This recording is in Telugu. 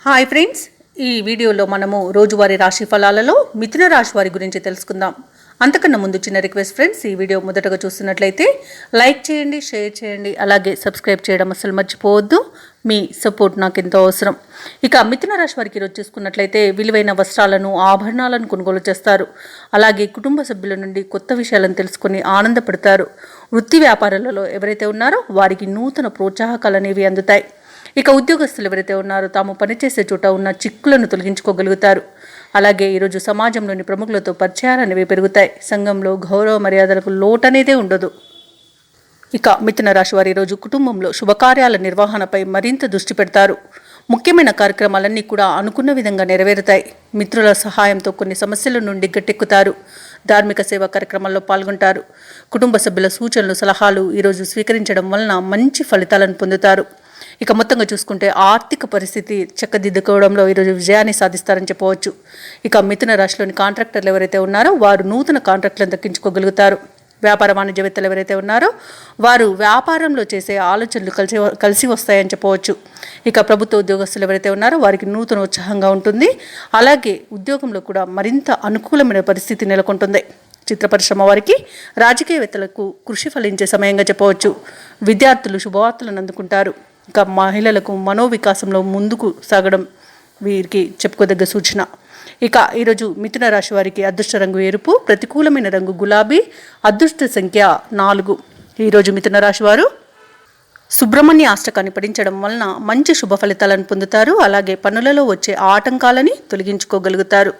హాయ్ ఫ్రెండ్స్, ఈ వీడియోలో మనము రోజువారీ రాశి ఫలాలలో మిథున రాశి వారి గురించి తెలుసుకుందాం. అంతకన్నా ముందు చిన్న రిక్వెస్ట్ ఫ్రెండ్స్, ఈ వీడియో మొదటగా చూస్తున్నట్లయితే లైక్ చేయండి, షేర్ చేయండి, అలాగే సబ్స్క్రైబ్ చేయడం అసలు మర్చిపోవద్దు. మీ సపోర్ట్ నాకు ఎంతో అవసరం. ఇక మిథున రాశి వారికి ఈరోజు చూసుకున్నట్లయితే విలువైన వస్త్రాలను, ఆభరణాలను కొనుగోలు చేస్తారు. అలాగే కుటుంబ సభ్యుల నుండి కొత్త విషయాలను తెలుసుకుని ఆనందపడతారు. వృత్తి వ్యాపారాలలో ఎవరైతే ఉన్నారో వారికి నూతన ప్రోత్సాహకాలు అనేవి అందుతాయి. ఇక ఉద్యోగస్తులు ఎవరైతే ఉన్నారో తాము పనిచేసే చోట ఉన్న చిక్కులను తొలగించుకోగలుగుతారు. అలాగే ఈరోజు సమాజంలోని ప్రముఖులతో పరిచయాలు అనేవి పెరుగుతాయి. సంఘంలో గౌరవ మర్యాదలకు లోటు అనేదే ఉండదు. ఇక మిథున రాశి వారి ఈరోజు కుటుంబంలో శుభకార్యాల నిర్వహణపై మరింత దృష్టి పెడతారు. ముఖ్యమైన కార్యక్రమాలన్నీ కూడా అనుకున్న విధంగా నెరవేరుతాయి. మిత్రుల సహాయంతో కొన్ని సమస్యల నుండి గట్టెక్కుతారు. ధార్మిక సేవా కార్యక్రమాల్లో పాల్గొంటారు. కుటుంబ సభ్యుల సూచనలు, సలహాలు ఈరోజు స్వీకరించడం వలన మంచి ఫలితాలను పొందుతారు. ఇక మొత్తంగా చూసుకుంటే ఆర్థిక పరిస్థితి చక్కదిద్దుకోవడంలో ఈరోజు విజయాన్ని సాధిస్తారని చెప్పవచ్చు. ఇక మిథున రాశిలోని కాంట్రాక్టర్లు ఎవరైతే ఉన్నారో వారు నూతన కాంట్రాక్టులను దక్కించుకోగలుగుతారు. వ్యాపార వాణిజ్యవేత్తలు ఎవరైతే ఉన్నారో వారు వ్యాపారంలో చేసే ఆలోచనలు కలిసి వస్తాయని చెప్పవచ్చు. ఇక ప్రభుత్వ ఉద్యోగస్తులు ఎవరైతే ఉన్నారో వారికి నూతన ఉత్సాహంగా ఉంటుంది. అలాగే ఉద్యోగంలో కూడా మరింత అనుకూలమైన పరిస్థితి నెలకొంటుంది. చిత్ర పరిశ్రమ వారికి, రాజకీయవేత్తలకు కృషి ఫలించే సమయంగా చెప్పవచ్చు. విద్యార్థులు శుభవార్తలను అందుకుంటారు. ఇక మహిళలకు మనోవికాసంలో ముందుకు సాగడం వీరికి చెప్పుకోదగ్గ సూచన. ఇక ఈరోజు మిథున రాశి వారికి అదృష్ట రంగు ఎరుపు, ప్రతికూలమైన రంగు గులాబీ, అదృష్ట సంఖ్య 4. ఈరోజు మిథున రాశి వారు సుబ్రహ్మణ్య అష్టకాన్ని పఠించడం వలన మంచి శుభ ఫలితాలను పొందుతారు. అలాగే పనులలో వచ్చే ఆటంకాలని తొలగించుకోగలుగుతారు.